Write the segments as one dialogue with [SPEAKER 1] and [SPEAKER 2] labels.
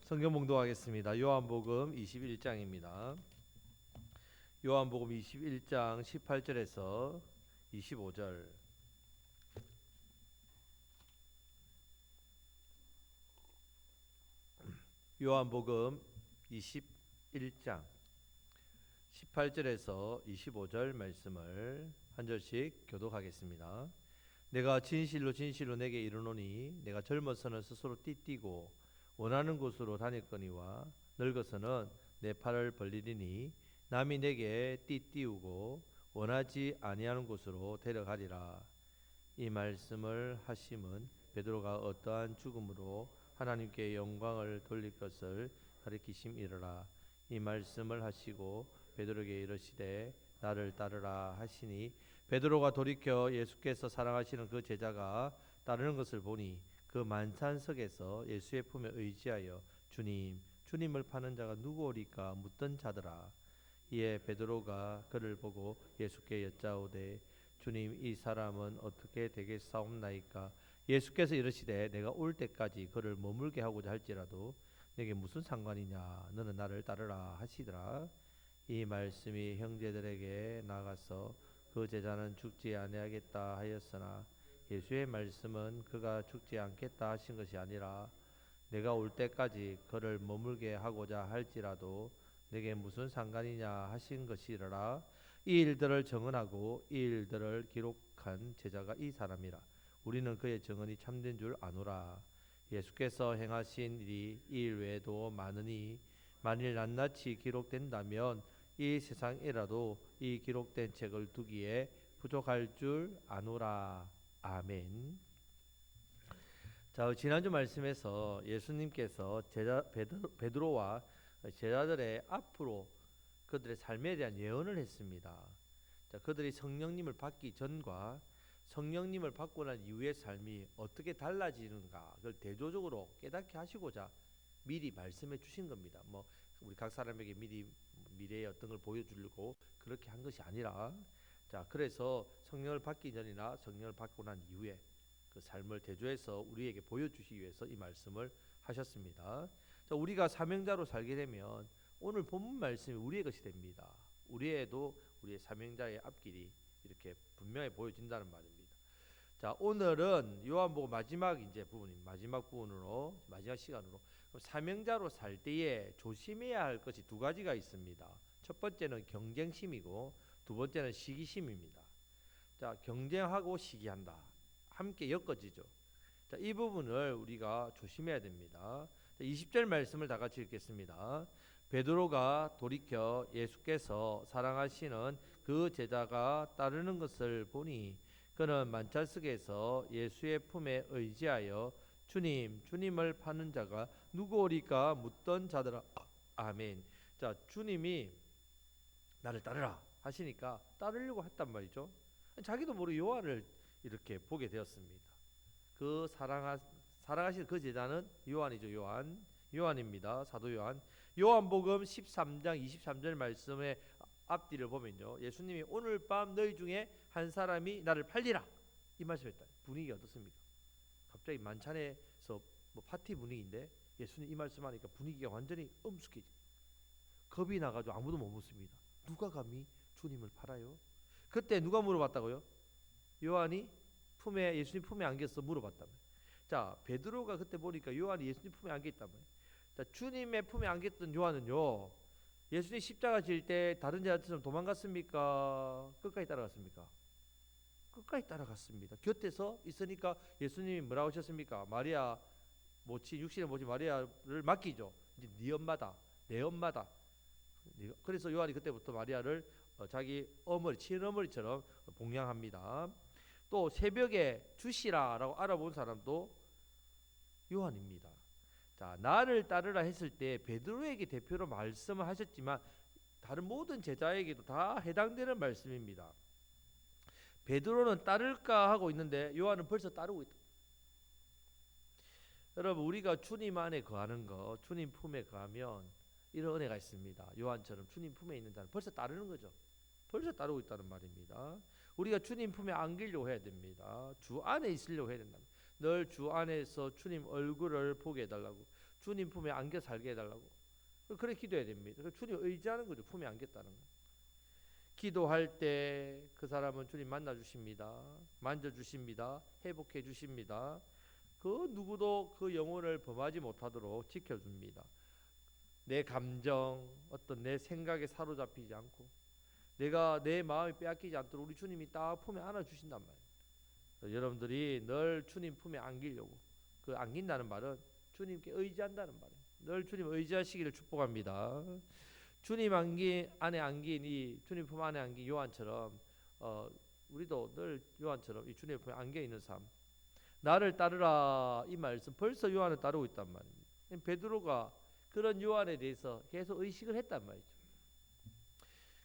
[SPEAKER 1] 성경 봉독하겠습니다. 요한복음 21장입니다. 요한복음 21장 18절에서 25절. 요한복음 21장 18절에서 25절 말씀을 한 절씩 교독하겠습니다. 내가 진실로 진실로 내게 이르노니 내가 젊어서는 스스로 띠띠고 원하는 곳으로 다녔거니와 늙어서는 내 팔을 벌리리니 남이 내게 띠띠우고 원하지 아니하는 곳으로 데려가리라. 이 말씀을 하심은 베드로가 어떠한 죽음으로 하나님께 영광을 돌릴 것을 가리키심이라. 이 말씀을 하시고 베드로에게 이르시되 나를 따르라 하시니 베드로가 돌이켜 예수께서 사랑하시는 그 제자가 따르는 것을 보니 그 만찬석에서 예수의 품에 의지하여 주님을 파는 자가 누구오리까 묻던 자더라. 이에 베드로가 그를 보고 예수께 여짜오되 주님, 이 사람은 어떻게 되겠사옵나이까? 예수께서 이르시되 내가 올 때까지 그를 머물게 하고자 할지라도 내게 무슨 상관이냐? 너는 나를 따르라 하시더라. 이 말씀이 형제들에게 나가서 그 제자는 죽지 아니하겠다 하였으나 예수의 말씀은 그가 죽지 않겠다 하신 것이 아니라 내가 올 때까지 그를 머물게 하고자 할지라도 내게 무슨 상관이냐 하신 것이라. 이 일들을 정언하고 이 일들을 기록한 제자가 이 사람이라. 우리는 그의 정언이 참된 줄 아노라. 예수께서 행하신 일이 이 일 외에도 많으니 만일 낱낱이 기록된다면 이 세상이라도 이 기록된 책을 두기에 부족할 줄 아노라. 아멘. 자, 지난주 말씀에서 예수님께서 베드로와 제자들의 앞으로 그들의 삶에 대한 예언을 했습니다. 자, 그들이 성령님을 받기 전과 성령님을 받고 난 이후의 삶이 어떻게 달라지는가 그걸 대조적으로 깨닫게 하시고자 미리 말씀해 주신 겁니다. 뭐 우리 각 사람에게 미리 미래의 어떤 걸 보여주려고 그렇게 한 것이 아니라, 자, 그래서 성령을 받기 전이나 성령을 받고 난 이후에 그 삶을 대조해서 우리에게 보여주시기 위해서 이 말씀을 하셨습니다. 자, 우리가 사명자로 살게 되면 오늘 본문 말씀이 우리의 것이 됩니다. 우리에도 우리의 사명자의 앞길이 이렇게 분명히 보여진다는 말입니다. 자, 오늘은 요한복음 마지막 이제 부분입니다. 마지막 부분으로 마지막 시간으로 사명자로 살 때에 조심해야 할 것이 두 가지가 있습니다. 첫 번째는 경쟁심이고 두 번째는 시기심입니다. 자, 경쟁하고 시기한다. 함께 엮어지죠. 자, 이 부분을 우리가 조심해야 됩니다. 20절 말씀을 다 같이 읽겠습니다. 베드로가 돌이켜 예수께서 사랑하시는 그 제자가 따르는 것을 보니 그는 만찬석에서 예수의 품에 의지하여 주님을 파는 자가 누구오리까 묻던 자더라. 아멘. 자, 주님이 나를 따르라 하시니까 따르려고 했단 말이죠. 자기도 모르게 요한을 이렇게 보게 되었습니다. 그 사랑하시는 그 제자는 요한이죠. 요한입니다. 사도 요한. 요한복음 13장 23절 말씀의 앞뒤를 보면요, 예수님이 오늘 밤 너희 중에 한 사람이 나를 팔리라 이 말씀했다. 분위기 어떻습니까? 갑자기 만찬에서 뭐 파티 분위기인데 예수님 이 말씀하니까 분위기가 완전히 엄숙해지. 겁이 나가지고 아무도 못 묻습니다. 누가 감히 주님을 팔아요? 그때 누가 물어봤다고요? 요한이 예수님 품에 안겼어 물어봤다며. 자, 베드로가 그때 보니까 요한이 예수님 품에 안겨 있다며. 자, 주님의 품에 안겼던 요한은요, 예수님 십자가 질 때 다른 자들처럼 도망갔습니까? 끝까지 따라갔습니까? 끝까지 따라갔습니다. 곁에서 있으니까 예수님이 뭐라고 하셨습니까? 마리아 모치, 육신의 모치 마리아를 맡기죠. 이제 네 엄마다, 내 엄마다. 그래서 요한이 그때부터 마리아를 자기 친어머니처럼 봉양합니다. 또 새벽에 주시라라고 알아본 사람도 요한입니다. 자, 나를 따르라 했을 때 베드로에게 대표로 말씀을 하셨지만 다른 모든 제자에게도 다 해당되는 말씀입니다. 베드로는 따를까 하고 있는데 요한은 벌써 따르고 있다. 여러분, 우리가 주님 안에 거하는 거, 주님 품에 거하면 이런 은혜가 있습니다. 요한처럼 주님 품에 있는 자는 벌써 따르는 거죠. 벌써 따르고 있다는 말입니다. 우리가 주님 품에 안기려고 해야 됩니다. 주 안에 있으려고 해야 된다. 늘 주 안에서 주님 얼굴을 보게 해달라고. 주님 품에 안겨 살게 해달라고. 그래 기도해야 됩니다. 주님 의지하는 거죠. 품에 안겼다는 거. 기도할 때 그 사람은 주님 만나 주십니다. 만져 주십니다. 회복해 주십니다. 그 누구도 그 영혼을 범하지 못하도록 지켜줍니다. 내 감정, 어떤 내 생각에 사로잡히지 않고 내가 내 마음이 빼앗기지 않도록 우리 주님이 딱 품에 안아 주신단 말이에요. 여러분들이 늘 주님 품에 안기려고, 그 안긴다는 말은 주님께 의지한다는 말이에요. 늘 주님 의지하시기를 축복합니다. 주님 안에 안긴 이 주님 품 안에 안긴 요한처럼 우리도 늘 요한처럼 이 주님 품에 안겨 있는 삶. 나를 따르라 이 말씀 벌써 요한을 따르고 있단 말입니다. 베드로가 그런 요한에 대해서 계속 의식을 했단 말이죠.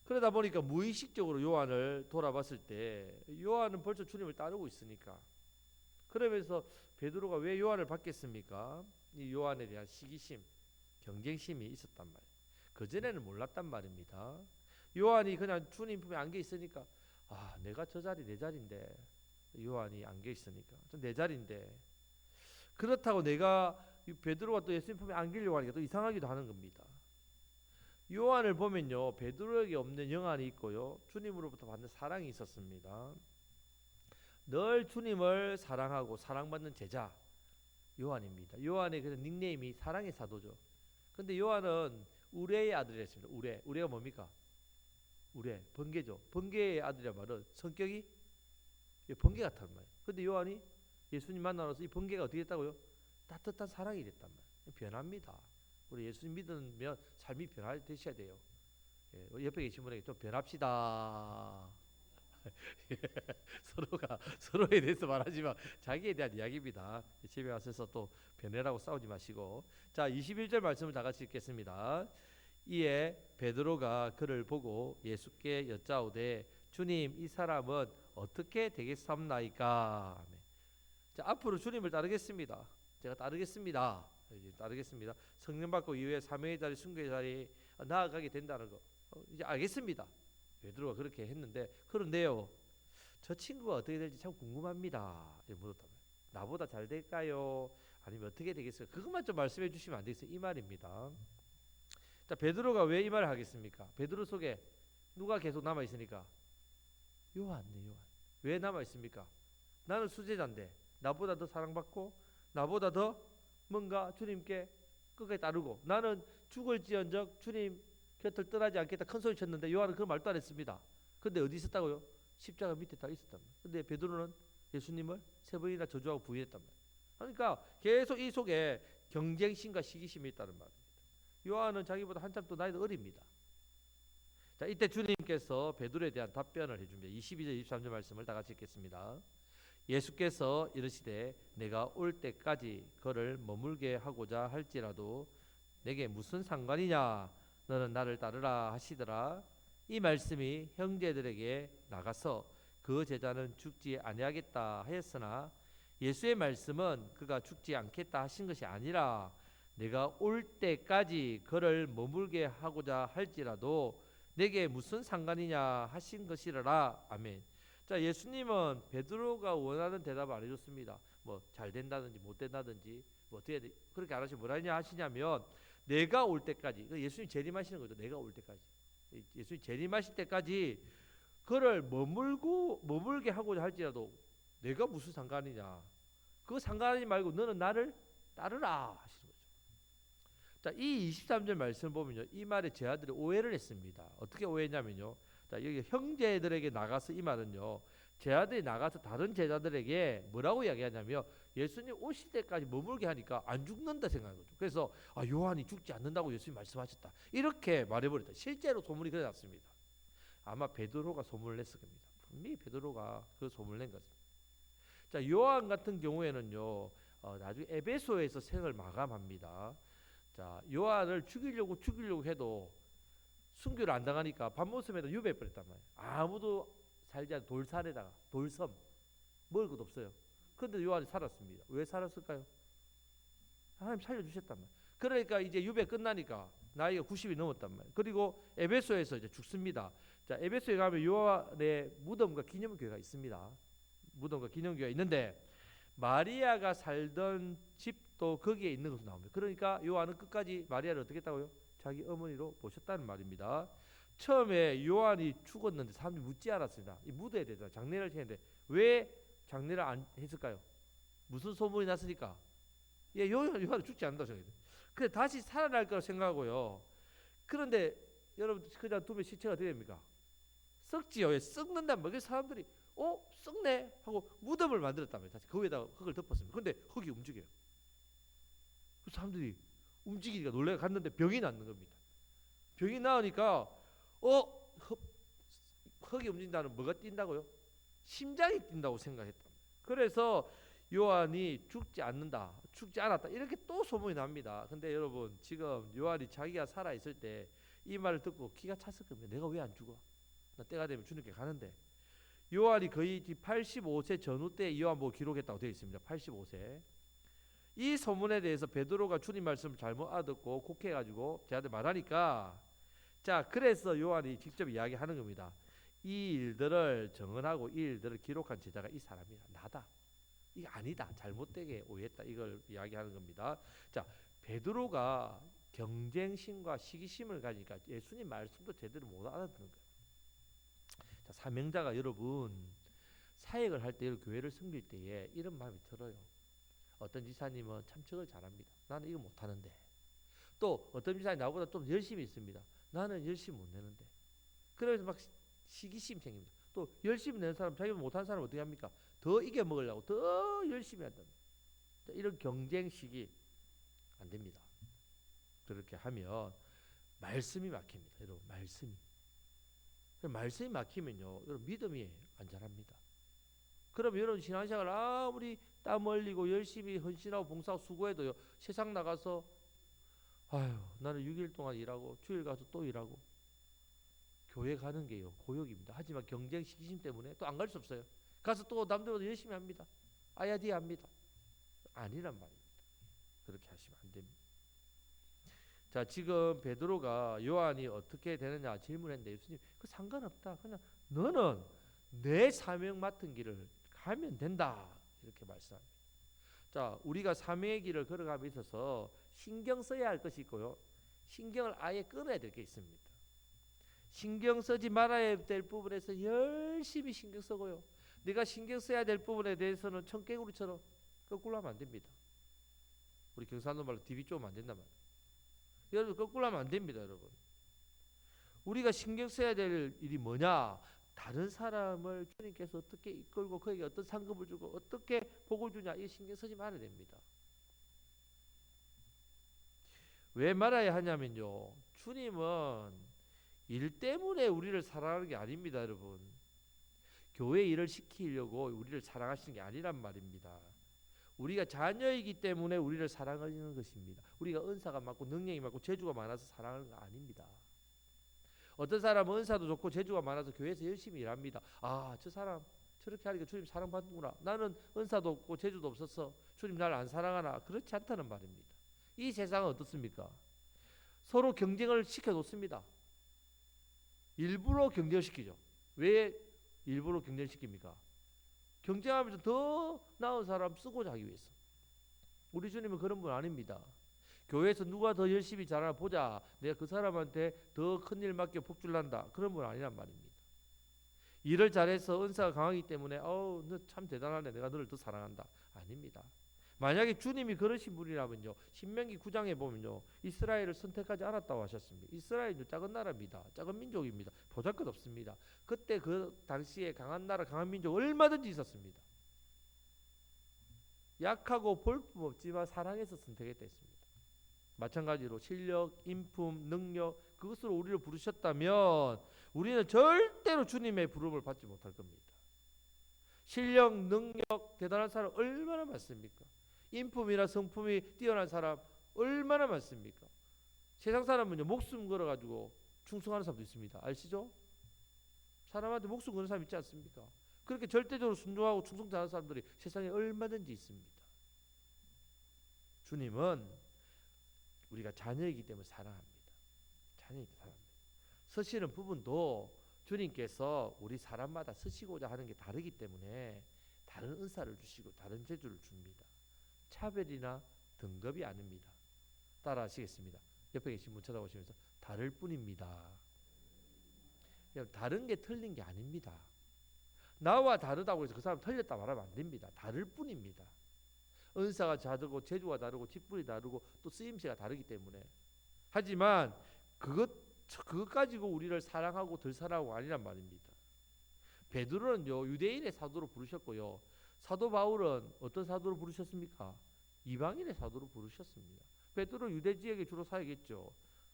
[SPEAKER 1] 그러다 보니까 무의식적으로 요한을 돌아봤을 때 요한은 벌써 주님을 따르고 있으니까, 그러면서 베드로가 왜 요한을 받겠습니까? 이 요한에 대한 시기심, 경쟁심이 있었단 말이에요. 그전에는 몰랐단 말입니다. 요한이 그냥 주님 품에 안겨 있으니까 내가 저 자리 내 자리인데, 요한이 안겨 있으니까 내 자리인데, 그렇다고 내가 베드로가 또 예수님 품에 안기려고 하니까 또 이상하기도 하는 겁니다. 요한을 보면요, 베드로에게 없는 영안이 있고요, 주님으로부터 받는 사랑이 있었습니다. 늘 주님을 사랑하고 사랑받는 제자 요한입니다. 요한의 그 닉네임이 사랑의 사도죠. 근데 요한은 우레의 아들이었습니다. 우레가 뭡니까? 우레, 번개죠. 번개의 아들이란 말은 성격이 번개 같단 말이에요. 근데 요한이 예수님 만나서 이 번개가 어떻게 됐다고요? 따뜻한 사랑이 됐단 말이에요. 변합니다. 우리 예수님 믿으면 삶이 변화되셔야 돼요. 옆에 계신 분에게 좀 변합시다. 서로가 서로에 대해서 말하지만 자기에 대한 이야기입니다. 집에 와서 또 변해라고 싸우지 마시고. 자, 21절 말씀을 다 같이 읽겠습니다. 이에 베드로가 그를 보고 예수께 여짜오되 주님, 이 사람은 어떻게 되겠사옵나이까? 자, 앞으로 주님을 따르겠습니다. 제가 따르겠습니다. 따르겠습니다. 성령 받고 이후에 사명의 자리, 순교의 자리 나아가게 된다는 거 이제 알겠습니다. 베드로가 그렇게 했는데, 그런데요, 저 친구가 어떻게 될지 참 궁금합니다. 물었다면 나보다 잘 될까요? 아니면 어떻게 되겠어요? 그것만 좀 말씀해 주시면 안 되겠어요? 이 말입니다. 자, 베드로가 왜 이 말을 하겠습니까? 베드로 속에 누가 계속 남아 있으니까? 요한네, 요한. 왜 남아 있습니까? 나는 수제자인데 나보다 더 사랑받고 나보다 더 뭔가 주님께 끝까지 따르고, 나는 죽을지언정 주님 곁을 떠나지 않겠다 큰 소리 쳤는데 요한은 그 말도 안 했습니다. 근데 어디 있었다고요? 십자가 밑에 딱 있었단 말이에요. 근데 베드로는 예수님을 3번이나 저주하고 부인했단 말이에요. 그러니까 계속 이 속에 경쟁심과 시기심이 있다는 말입니다. 요한은 자기보다 한참 또 나이도 어립니다. 자, 이때 주님께서 베드로에 대한 답변을 해줍니다. 22절 23절 말씀을 다 같이 읽겠습니다. 예수께서 이르시되 내가 올 때까지 그를 머물게 하고자 할지라도 내게 무슨 상관이냐, 너는 나를 따르라 하시더라. 이 말씀이 형제들에게 나가서 그 제자는 죽지 아니하겠다 하였으나 예수의 말씀은 그가 죽지 않겠다 하신 것이 아니라 내가 올 때까지 그를 머물게 하고자 할지라도 내게 무슨 상관이냐 하신 것이라. 아멘. 자, 예수님은 베드로가 원하는 대답을 안 해줬습니다. 뭐 잘 된다든지 못 된다든지 뭐 어떻게 그렇게 안 하시고 뭐라 하시냐면 내가 올 때까지, 예수님 재림하시는 거죠. 내가 올 때까지, 예수님 재림하실 때까지 그를 머물게 하고자 할지라도 내가 무슨 상관이냐, 그거 상관하지 말고 너는 나를 따르라 하시는 거죠. 자, 이 23절 말씀을 보면요, 이 말에 제자들이 오해를 했습니다. 어떻게 오해했냐면요, 자, 여기 형제들에게 나가서, 이 말은요, 제자들이 나가서 다른 제자들에게 뭐라고 이야기하냐면 예수님 오실 때까지 머물게 하니까 안 죽는다 생각한 거죠. 그래서 요한이 죽지 않는다고 예수님 말씀하셨다, 이렇게 말해버렸다. 실제로 소문이 그래 났습니다. 아마 베드로가 소문을 냈을 겁니다. 분명히 베드로가 그 소문을 낸 것입니다. 자, 요한 같은 경우에는요, 나중에 에베소에서 생을 마감합니다. 자, 요한을 죽이려고 해도 순교를 안 당하니까 밤모섬에다 유배해버렸단 말이에요. 아무도 살지 않은 돌산에다가, 돌섬, 먹을 것도 없어요. 그런데 요한이 살았습니다. 왜 살았을까요? 하나님 살려주셨단 말이에요. 그러니까 이제 유배 끝나니까 나이가 90이 넘었단 말이에요. 그리고 에베소에서 이제 죽습니다. 자, 에베소에 가면 요한의 무덤과 기념교회가 있습니다. 무덤과 기념교회가 있는데 마리아가 살던 집 또 거기에 있는 것으로 나옵니다. 그러니까 요한은 끝까지 마리아를 어떻게 했다고요? 자기 어머니로 모셨다는 말입니다. 처음에 요한이 죽었는데 사람들이 묻지 않았습니다. 이 묻어야 되잖아. 장례를 했는데 왜 장례를 안 했을까요? 무슨 소문이 났으니까. 예, 요한은 죽지 않는다고 생각해요. 근데 다시 살아날 거라고 생각하고요. 그런데 여러분 그냥 두면 시체가 어떻게 됩니까? 썩지요. 예, 썩는단 말이에요. 사람들이 썩네 하고 무덤을 만들었다면 다시 그 위에다가 흙을 덮었습니다. 근데 흙이 움직여요. 사람들이 움직이니까 놀래 갔는데 병이 낫는 겁니다. 병이 나으니까 흙이 움직인다는 뭐가 뛴다고요? 심장이 뛴다고 생각했다. 그래서 요한이 죽지 않는다, 죽지 않았다 이렇게 또 소문이 납니다. 근데 여러분 지금 요한이 자기가 살아 있을 때 이 말을 듣고 기가 찼을 겁니다. 내가 왜 안 죽어? 나 때가 되면 주님께 가는데. 요한이 거의 85세 전후 때 요한복음 기록했다고 되어 있습니다. 85세. 이 소문에 대해서 베드로가 주님 말씀을 잘못 알아듣고 곡해가지고 저한테 말하니까 자 그래서 요한이 직접 이야기하는 겁니다. 이 일들을 정언하고 이 일들을 기록한 제자가 이 사람이야. 나다. 이게 아니다. 잘못되게 오해했다. 이걸 이야기하는 겁니다. 자 베드로가 경쟁심과 시기심을 가지니까 예수님 말씀도 제대로 못 알아듣는 거예요. 자 사명자가 여러분 사역을 할 때 교회를 섬길 때에 이런 마음이 들어요. 어떤 지사님은 참석을 잘합니다. 나는 이거 못하는데. 또 어떤 지사님 나보다 좀 열심히 있습니다. 나는 열심히 못 내는데. 그래서 막 시기심 생깁니다. 또 열심히 내는 사람 자기가 못하는 사람 어떻게 합니까? 더 이겨 먹으려고 더 열심히 한다. 이런 경쟁 시기 안 됩니다. 그렇게 하면 말씀이 막힙니다. 여러분 말씀이 막히면요 여러분 믿음이 안 자랍니다. 그럼 여러분 신앙생활 아무리 땀 흘리고 열심히 헌신하고 봉사하고 수고해도요 세상 나가서 아유 나는 6일 동안 일하고 주일 가서 또 일하고 교회 가는 게요 고역입니다. 하지만 경쟁 시기심 때문에 또 안 갈 수 없어요. 가서 또 남들보다 열심히 합니다. 아야디 합니다. 아니란 말입니다. 그렇게 하시면 안 됩니다. 자 지금 베드로가 요한이 어떻게 되느냐 질문했는데 예수님 그 상관없다. 그냥 너는 내 사명 맡은 길을 가면 된다. 이렇게 말씀합니다. 자 우리가 사명의 길을 걸어감에 있어서 신경 써야 할 것이 있고요. 신경을 아예 끊어야 될 게 있습니다. 신경 쓰지 말아야 될 부분에서 열심히 신경 쓰고요. 내가 신경 써야 될 부분에 대해서는 청개구리처럼 거꾸로 하면 안 됩니다. 우리 경상도 말로 디비 쪼면 안 된단 말이에요. 여러분 거꾸로 하면 안 됩니다. 여러분 우리가 신경 써야 될 일이 뭐냐? 다른 사람을 주님께서 어떻게 이끌고 그에게 어떤 상급을 주고 어떻게 복을 주냐 이 신경 쓰지 말아야 됩니다. 왜 말아야 하냐면요 주님은 일 때문에 우리를 사랑하는 게 아닙니다. 여러분 교회 일을 시키려고 우리를 사랑하시는 게 아니란 말입니다. 우리가 자녀이기 때문에 우리를 사랑하는 것입니다. 우리가 은사가 많고 능력이 많고 재주가 많아서 사랑하는 거 아닙니다. 어떤 사람은 은사도 좋고 재주가 많아서 교회에서 열심히 일합니다. 아, 저 사람 저렇게 하니까 주님 사랑받는구나. 나는 은사도 없고 재주도 없어서 주님 나를 안 사랑하나. 그렇지 않다는 말입니다. 이 세상은 어떻습니까? 서로 경쟁을 시켜놓습니다. 일부러 경쟁시키죠. 왜 일부러 경쟁시킵니까? 경쟁하면서 더 나은 사람 쓰고자 하기 위해서. 우리 주님은 그런 분 아닙니다. 교회에서 누가 더 열심히 잘하나 보자. 내가 그 사람한테 더 큰 일 맡겨 복줄난다. 그런 분 아니란 말입니다. 일을 잘해서 은사가 강하기 때문에 너 참 대단하네. 내가 너를 더 사랑한다. 아닙니다. 만약에 주님이 그러신 분이라면요. 신명기 9장에 보면요. 이스라엘을 선택하지 않았다고 하셨습니다. 이스라엘은 작은 나라입니다. 작은 민족입니다. 보잘것 없습니다. 그때 그 당시에 강한 나라 강한 민족 얼마든지 있었습니다. 약하고 볼품없지만 사랑해서 선택했다 했습니다. 마찬가지로 실력, 인품, 능력 그것으로 우리를 부르셨다면 우리는 절대로 주님의 부름을 받지 못할 겁니다. 실력, 능력 대단한 사람 얼마나 많습니까? 인품이나 성품이 뛰어난 사람 얼마나 많습니까? 세상 사람은요 목숨 걸어가지고 충성하는 사람도 있습니다. 아시죠? 사람한테 목숨 거는 사람 있지 않습니까? 그렇게 절대적으로 순종하고 충성 잘하는 사람들이 세상에 얼마든지 있습니다. 주님은 우리가 자녀이기 때문에 사랑합니다. 자녀이기 때문에 사랑합니다. 서시는 부분도 주님께서 우리 사람마다 서시고자 하는 게 다르기 때문에 다른 은사를 주시고 다른 재주를 줍니다. 차별이나 등급이 아닙니다. 따라 하시겠습니다. 옆에 계신 분 쳐다보시면서 다를 뿐입니다. 다른 게 틀린 게 아닙니다. 나와 다르다고 해서 그 사람 틀렸다 말하면 안 됩니다. 다를 뿐입니다. 은사가 다르고 재주가 다르고 직분이 다르고 또 쓰임새가 다르기 때문에. 하지만 그것 가지고 우리를 사랑하고 덜 사랑하고 아니란 말입니다. 베드로는요 유대인의 사도로 부르셨고요. 사도 바울은 어떤 사도로 부르셨습니까? 이방인의 사도로 부르셨습니다. 베드로 유대 지역에 주로 사역했죠.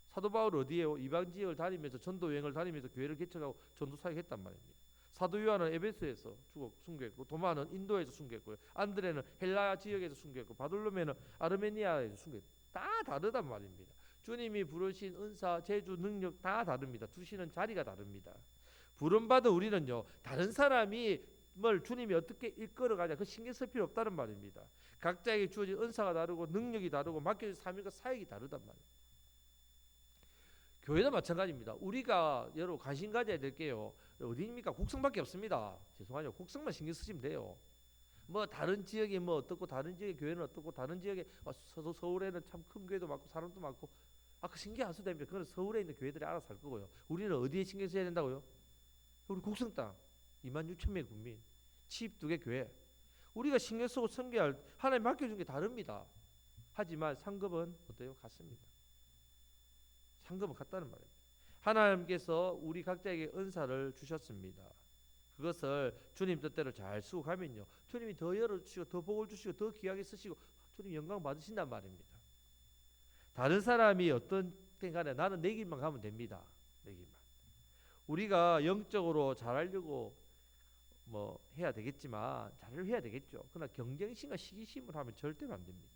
[SPEAKER 1] 사도 바울 어디에요? 이방 지역을 다니면서 전도 여행을 다니면서 교회를 개척하고 전도 사역했단 말입니다. 사도 요한은 에베소에서 순교했고, 도마는 인도에서 순교했고요. 안드레는 헬라 지역에서 순교했고, 바돌로메는 아르메니아에서 순교했고, 다 다르단 말입니다. 주님이 부르신 은사, 재주, 능력 다 다릅니다. 두시는 자리가 다릅니다. 부름받은 우리는요 다른 사람이 뭘 주님이 어떻게 이끌어가냐 그 신경 쓸 필요 없다는 말입니다. 각자에게 주어진 은사가 다르고 능력이 다르고 맡겨진 사명과 사역이 다르단 말이에요. 교회도 마찬가지입니다. 우리가 여러분 관심 가져야 될 게요 어디입니까? 국성밖에 없습니다. 죄송하죠. 국성만 신경 쓰시면 돼요. 뭐 다른 지역에 뭐 어떻고 다른 지역의 교회는 어떻고 다른 지역에 서울에는 참 큰 교회도 많고 사람도 많고 그 신경 안 써도 됩니다. 그건 서울에 있는 교회들이 알아서 할 거고요. 우리는 어디에 신경 써야 된다고요? 우리 국성 땅 26,000명의 국민 72개 교회 우리가 신경 쓰고 섬겨야 할 하나님 맡겨준 게 다릅니다. 하지만 상급은 어때요? 같습니다. 상급은 같다는 말입니다. 하나님께서 우리 각자에게 은사를 주셨습니다. 그것을 주님 뜻대로 잘 쓰고 가면요 주님이 더 열어주시고 더 복을 주시고 더 귀하게 쓰시고 주님 영광 받으신단 말입니다. 다른 사람이 어떤 간에 나는 내 길만 가면 됩니다. 내 길만. 우리가 영적으로 잘하려고 뭐 해야 되겠지만 잘을 해야 되겠죠. 그러나 경쟁심과 시기심을 하면 절대로 안 됩니다.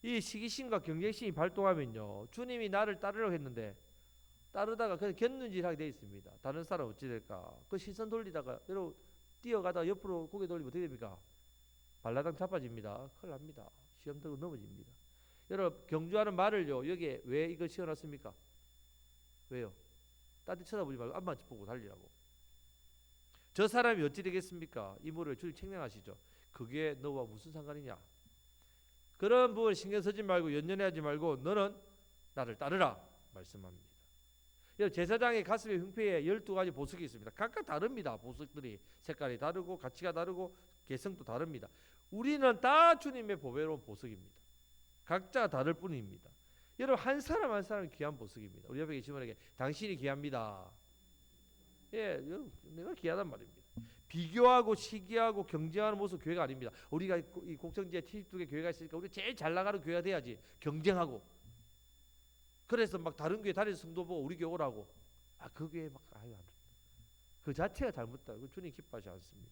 [SPEAKER 1] 이 시기심과 경쟁심이 발동하면요 주님이 나를 따르려고 했는데 따르다가 그냥 곁눈질하게 되어 있습니다. 다른 사람 어찌 될까? 그 시선 돌리다가 여러분 뛰어가다가 옆으로 고개 돌리면 어떻게 됩니까? 발라당 자빠집니다. 큰일 납니다. 시험 들고 넘어집니다. 여러분 경주하는 말을요 여기에 왜 이걸 씌워놨습니까? 왜요? 딴 데 쳐다보지 말고 앞만 보고 달리라고. 저 사람이 어찌 되겠습니까? 이 물을 주님 책량하시죠. 그게 너와 무슨 상관이냐? 그런 부분 신경 쓰지 말고 연연해하지 말고 너는 나를 따르라 말씀합니다. 제사장의 가슴에 흉패에 12가지 보석이 있습니다. 각각 다릅니다. 보석들이 색깔이 다르고 가치가 다르고 개성도 다릅니다. 우리는 다 주님의 보배로운 보석입니다. 각자 다를 뿐입니다. 여러분 한 사람 한 사람 귀한 보석입니다. 우리 옆에 계신 분에게 당신이 귀합니다. 예, 여러분 내가 귀하단 말입니다. 비교하고 시기하고 경쟁하는 모습 교회가 아닙니다. 우리가 이 곡성지에 72개 교회가 있으니까 우리 제일 잘 나가는 교회가 돼야지. 경쟁하고 그래서 막 다른 교회 다니는 성도 보고 우리 교회 오라고 그 교회 막 그 자체가 잘못다. 그 주님 기뻐하지 않습니다.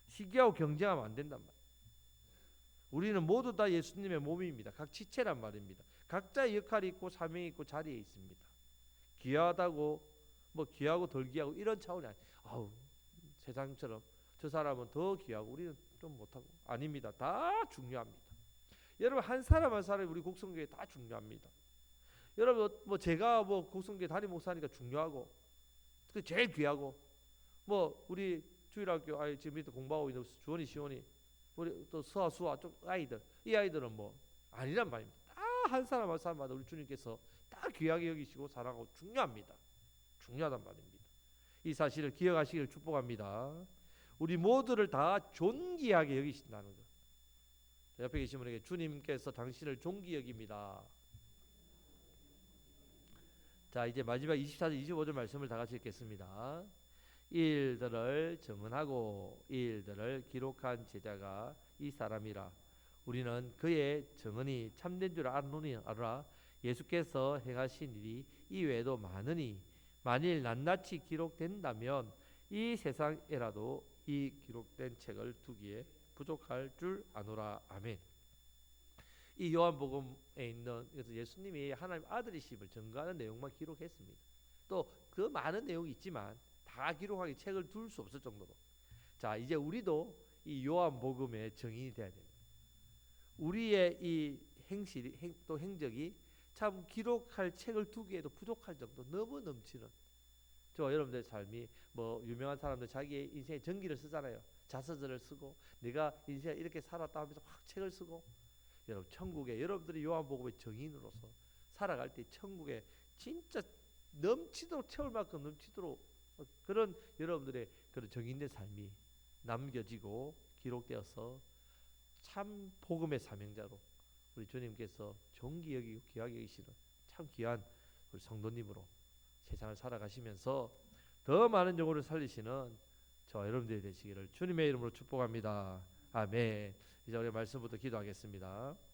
[SPEAKER 1] 시기하고 경쟁하면 안 된단 말이에요. 우리는 모두 다 예수님의 몸입니다. 각 지체란 말입니다. 각자의 역할이 있고 사명이 있고 자리에 있습니다. 귀하다고 뭐 귀하고 덜 귀하고 이런 차원이 아니에요. 세상처럼 저 사람은 더 귀하고 우리는 좀 못하고 아닙니다. 다 중요합니다. 여러분 한 사람 한 사람이 우리 곡성교회 다 중요합니다. 여러분 뭐 제가 뭐 곡성교회 담임 목사니까 중요하고 그 제일 귀하고 뭐 우리 주일학교 지금 밑에 공부하고 있는 주원이 시원이 우리 또 서아 수아 좀 아이들 이 아이들은 뭐 아니란 말입니다. 다 한 사람 한 사람마다 우리 주님께서 다 귀하게 여기시고 사랑하고 중요합니다. 중요하단 말입니다. 이 사실을 기억하시기를 축복합니다. 우리 모두를 다 존귀하게 여기신다는 것. 옆에 계신 분에게 주님께서 당신을 존귀 여깁니다. 자 이제 마지막 24절 25절 말씀을 다 같이 읽겠습니다. 일들을 정언하고 일들을 기록한 제자가 이 사람이라. 우리는 그의 정언이 참된 줄 아노라. 예수께서 행하신 일이 이외에도 많으니 만일 낱낱이 기록된다면 이 세상에라도 이 기록된 책을 두기에 부족할 줄 아노라. 아멘. 이 요한복음에 있는 예수님이 하나님 아들이심을 증거하는 내용만 기록했습니다. 또 그 많은 내용이 있지만 다 기록하기 책을 둘 수 없을 정도로. 자 이제 우리도 이 요한복음의 증인이 돼야 됩니다. 우리의 이 또 행적이 참 기록할 책을 두기에도 부족할 정도 너무 넘치는. 저 여러분들의 삶이 뭐 유명한 사람들 자기의 인생의 전기를 쓰잖아요. 자서전을 쓰고 내가 인생을 이렇게 살았다 하면서 확 책을 쓰고 여러분 천국에 여러분들이 요한복음의 증인으로서 살아갈 때 천국에 진짜 넘치도록 채울 만큼 넘치도록 그런 여러분들의 그런 정인된 삶이 남겨지고 기록되어서 참 복음의 사명자로 우리 주님께서 존귀 여기고 귀하게 여기시는 참 귀한 우리 성도님으로 세상을 살아가시면서 더 많은 영혼을 살리시는 저 여러분들이 되시기를 주님의 이름으로 축복합니다. 아멘. 이제 우리 말씀부터 기도하겠습니다.